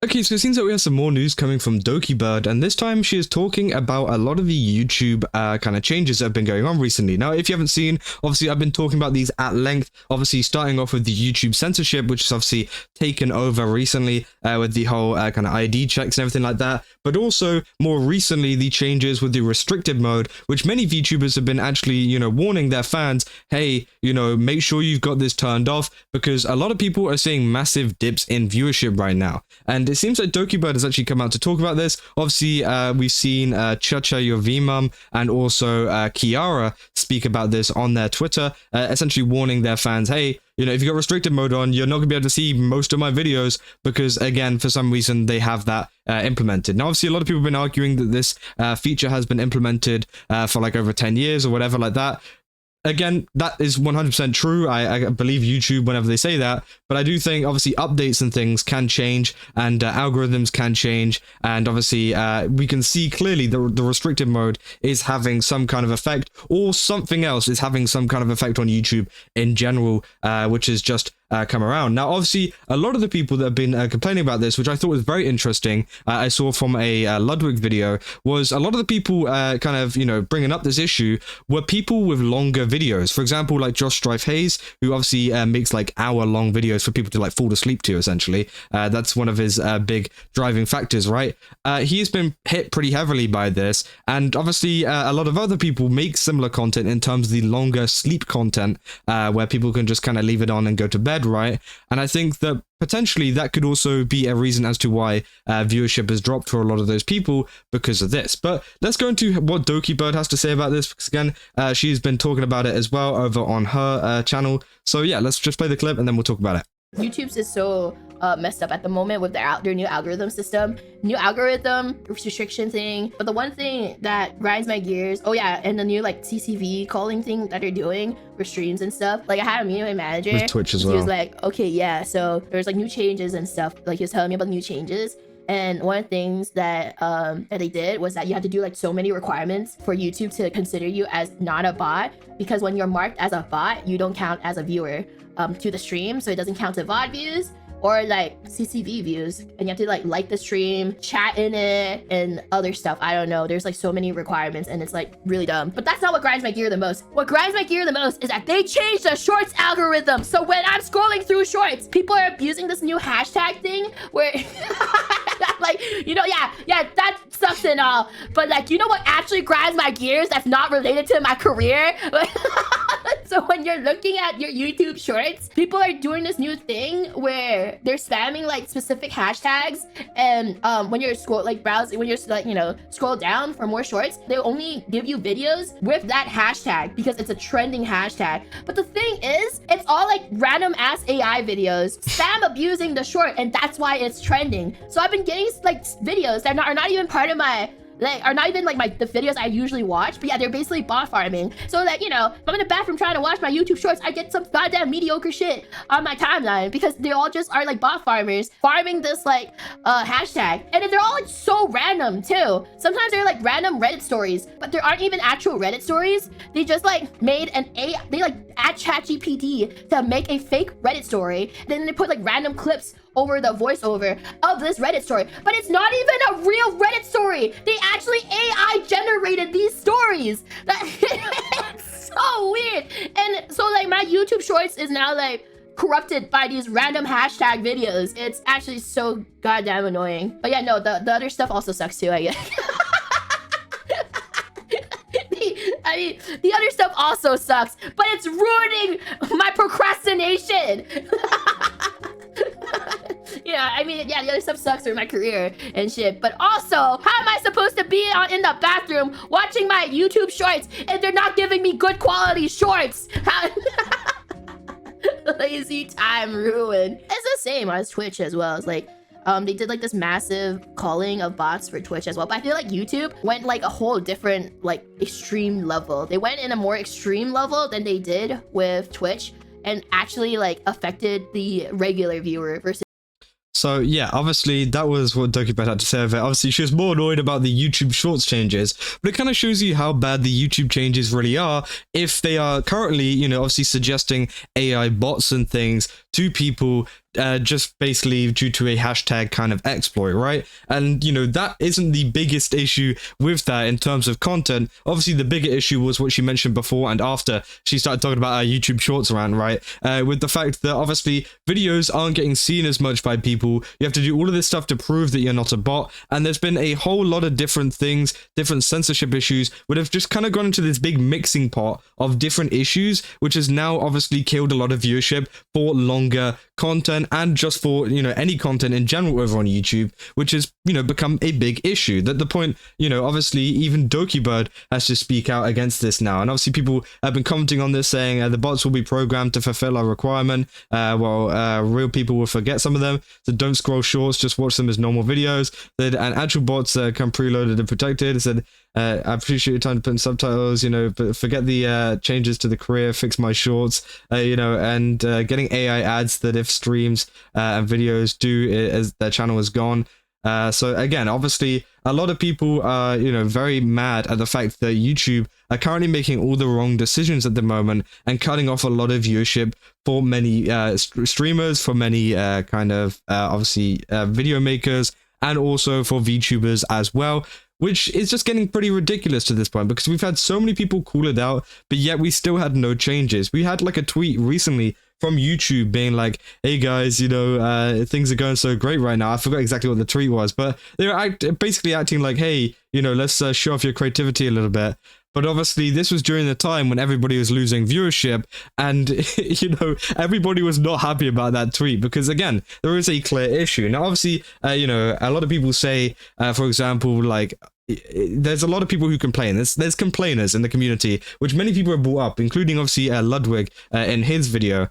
Okay, so it seems that we have some more news coming from Dokibird, and this time she is talking about a lot of the YouTube kind of changes that have been going on recently. Now, if you haven't seen, obviously I've been talking about these at length, obviously starting off with the YouTube censorship, which is obviously taken over recently with the whole kind of ID checks and everything like that, but also more recently the changes with the restricted mode, which many VTubers have been actually, warning their fans, hey, make sure you've got this turned off, because a lot of people are seeing massive dips in viewership right now. And it seems like Dokibird has actually come out to talk about this. Obviously, we've seen Chacha, your V-Mum, and also Kiara speak about this on their Twitter, essentially warning their fans, hey, if you got restricted mode on, you're not going to be able to see most of my videos because, again, for some reason, they have that implemented. Now, obviously, a lot of people have been arguing that this feature has been implemented for like over 10 years or whatever like that. Again, that is 100% true. I believe YouTube whenever they say that, but I do think obviously updates and things can change and algorithms can change, and obviously we can see clearly the restricted mode is having some kind of effect, or something else is having some kind of effect on YouTube in general, which is just come around. Now, obviously, a lot of the people that have been complaining about this, which I thought was very interesting, I saw from a Ludwig video, was a lot of the people kind of, bringing up this issue were people with longer videos. For example, like Josh Strife Hayes, who obviously makes like hour-long videos for people to like fall asleep to, essentially. That's one of his big driving factors, right? He's been hit pretty heavily by this, and obviously a lot of other people make similar content in terms of the longer sleep content, where people can just kind of leave it on and go to bed, right? And I think that potentially that could also be a reason as to why viewership has dropped for a lot of those people because of this. But let's go into what Dokibird has to say about this, because again, she's been talking about it as well over on her channel. So yeah, let's just play the clip and then we'll talk about it. YouTube's is so messed up at the moment with their new algorithm system, new algorithm restriction thing. But the one thing that grinds my gears, oh yeah, and the new like CCV calling thing that they're doing for streams and stuff. Like I had a meeting with my manager with Twitch as well. He was like, okay, yeah, so there's like new changes and stuff. Like he was telling me about new changes. And one of the things that they did was that you had to do like so many requirements for YouTube to consider you as not a bot, because when you're marked as a bot, you don't count as a viewer to the stream, so it doesn't count to VOD views or like CCV views, and you have to like the stream, chat in it, and other stuff. I don't know, there's like so many requirements and it's like really dumb. But that's not what grinds my gear the most. What grinds my gear the most is that they changed the shorts algorithm. So when I'm scrolling through shorts, people are abusing this new hashtag thing where like, yeah, that sucks and all, but like, what actually grinds my gears that's not related to my career? So when you're looking at your YouTube shorts, people are doing this new thing where they're spamming like specific hashtags, and when you're browsing, when you're like, scroll down for more shorts, they only give you videos with that hashtag because it's a trending hashtag. But the thing is, it's all like random ass AI videos spam abusing the short, and that's why it's trending. So I've been getting like videos that are not even part of my are not even like the videos I usually watch, but yeah, they're basically bot farming. So that, if I'm in the bathroom trying to watch my YouTube shorts, I get some goddamn mediocre shit on my timeline because they all just are like bot farmers farming this like hashtag, and they're all like so random too. Sometimes they're like random Reddit stories, but there aren't even actual Reddit stories. They just like made they like add ChatGPT to make a fake Reddit story, then they put like random clips over the voiceover of this Reddit story, but it's not even a real Reddit story. They actually AI generated these stories. It's so weird. And so like my YouTube shorts is now like corrupted by these random hashtag videos. It's actually so goddamn annoying. But yeah, no, the other stuff also sucks too, I guess. I mean, the other stuff also sucks, but it's ruining my procrastination. Yeah, I mean, yeah, the other stuff sucks for my career and shit, but also, how am I supposed to be in the bathroom watching my YouTube shorts if they're not giving me good quality shorts? Lazy time ruined. It's the same as Twitch as well. It's like, they did like this massive calling of bots for Twitch as well, but I feel like YouTube went like a whole different like extreme level. They went in a more extreme level than they did with Twitch, and actually like affected the regular viewer versus. So yeah, obviously that was what Dokibird had to say of it. Obviously she was more annoyed about the YouTube Shorts changes, but it kind of shows you how bad the YouTube changes really are if they are currently, obviously suggesting AI bots and things to people just basically due to a hashtag kind of exploit, right? And you know, that isn't the biggest issue with that in terms of content. Obviously the bigger issue was what she mentioned before and after she started talking about our YouTube shorts around, right? With the fact that obviously videos aren't getting seen as much by people. You have to do all of this stuff to prove that you're not a bot, and there's been a whole lot of different things, different censorship issues would have just kind of gone into this big mixing pot of different issues, which has now obviously killed a lot of viewership for longer content and just for, you know, any content in general over on YouTube, which has, you know, become a big issue. That the point, you know, obviously even Dokibird has to speak out against this now, and obviously people have been commenting on this saying the bots will be programmed to fulfill our requirement. Real people will forget some of them, so don't scroll shorts, just watch them as normal videos. And actual bots come preloaded and protected. It said, I appreciate your time to put in subtitles, you know, but forget the changes to the career, fix my shorts, you know, and getting AI ads that if streams and videos do as their channel is gone. So again, obviously a lot of people are, you know, very mad at the fact that YouTube are currently making all the wrong decisions at the moment and cutting off a lot of viewership for many streamers, for many obviously video makers, and also for VTubers as well, which is just getting pretty ridiculous to this point because we've had so many people call it out, but yet we still had no changes. We had like a tweet recently from YouTube being like, hey guys, you know, things are going so great right now. I forgot exactly what the tweet was, but they were basically acting like, hey, you know, let's show off your creativity a little bit. But obviously this was during the time when everybody was losing viewership, and you know, everybody was not happy about that tweet because again, there is a clear issue. Now obviously, you know, a lot of people say, for example, like, there's a lot of people who complain. There's complainers in the community, which many people have brought up, including obviously Ludwig in his video.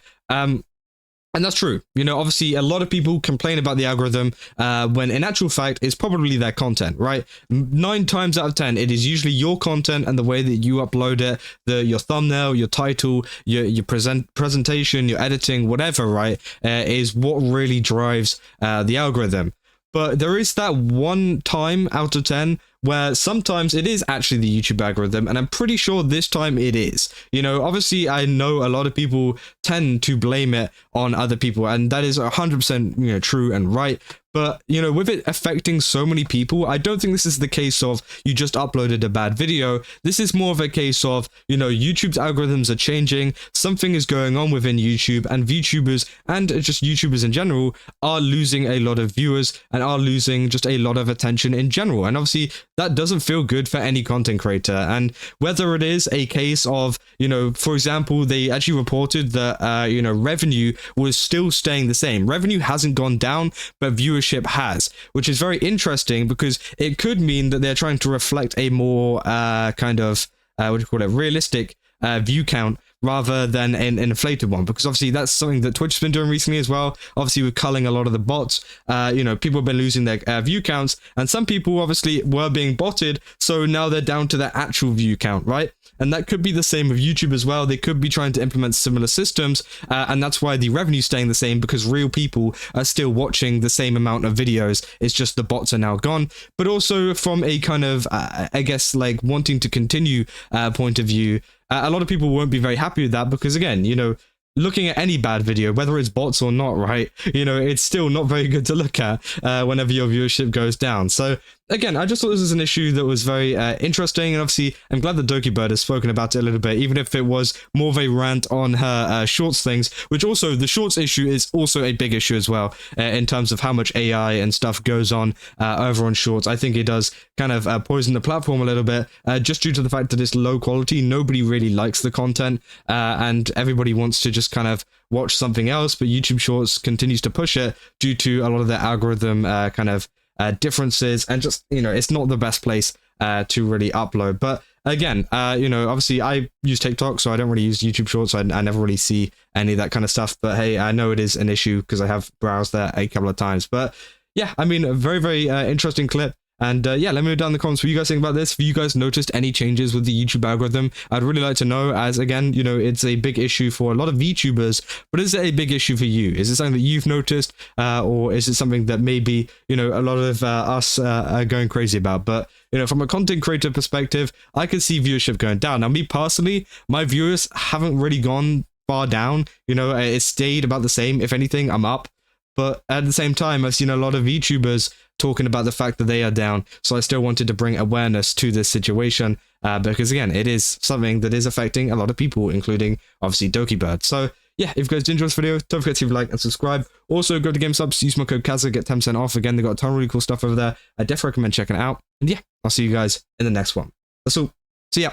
And that's true. You know, obviously a lot of people complain about the algorithm when in actual fact it's probably their content, right? 9 times out of 10, it is usually your content and the way that you upload it, your thumbnail, your title, your presentation, your editing, whatever, right, is what really drives the algorithm. But there is that one time out of 10 where sometimes it is actually the YouTube algorithm, and I'm pretty sure this time it is. You know, obviously I know a lot of people tend to blame it on other people, and that is 100%, you know, true and right. But, you know, with it affecting so many people, I don't think this is the case of you just uploaded a bad video. This is more of a case of, you know, YouTube's algorithms are changing, something is going on within YouTube, and VTubers and just YouTubers in general are losing a lot of viewers and are losing just a lot of attention in general. And obviously that doesn't feel good for any content creator. And whether it is a case of, you know, for example, they actually reported that, you know, revenue was still staying the same. Revenue hasn't gone down, but viewership has, which is very interesting because it could mean that they're trying to reflect a more realistic view count rather than an inflated one, because obviously that's something that Twitch has been doing recently as well. Obviously with culling a lot of the bots, you know, people have been losing their view counts, and some people obviously were being botted, so now they're down to their actual view count, right? And that could be the same with YouTube as well. They could be trying to implement similar systems, and that's why the revenue's staying the same, because real people are still watching the same amount of videos. It's just the bots are now gone. But also from a kind of, I guess, like wanting to continue point of view, a lot of people won't be very happy with that because, again, you know, looking at any bad video, whether it's bots or not, right, you know, it's still not very good to look at whenever your viewership goes down. So again, I just thought this was an issue that was very interesting, and obviously I'm glad that Dokibird has spoken about it a little bit, even if it was more of a rant on her shorts things, which also the shorts issue is also a big issue as well in terms of how much AI and stuff goes on over on shorts. I think it does kind of poison the platform a little bit just due to the fact that it's low quality. Nobody really likes the content and everybody wants to just kind of watch something else, but YouTube Shorts continues to push it due to a lot of the algorithm differences, and just, you know, it's not the best place to really upload. But again, you know, obviously I use TikTok, so I don't really use YouTube Shorts, so I never really see any of that kind of stuff. But hey, I know it is an issue because I have browsed there a couple of times. But yeah, I mean, a very, very interesting clip. And yeah, let me know down in the comments what you guys think about this. Have you guys noticed any changes with the YouTube algorithm? I'd really like to know, as again, you know, it's a big issue for a lot of VTubers, but is it a big issue for you? Is it something that you've noticed, or is it something that maybe, you know, a lot of us are going crazy about? But, you know, from a content creator perspective, I can see viewership going down. Now, me personally, my viewers haven't really gone far down. You know, it stayed about the same. If anything, I'm up. But at the same time, I've seen a lot of VTubers talking about the fact that they are down. So I still wanted to bring awareness to this situation because, again, it is something that is affecting a lot of people, including, obviously, Dokibird. So, yeah, if you guys did enjoy this video, don't forget to leave a like and subscribe. Also, go to GameSubs, use my code Kazza, get 10% off. Again, they got a ton of really cool stuff over there. I definitely recommend checking it out. And yeah, I'll see you guys in the next one. That's all. See ya.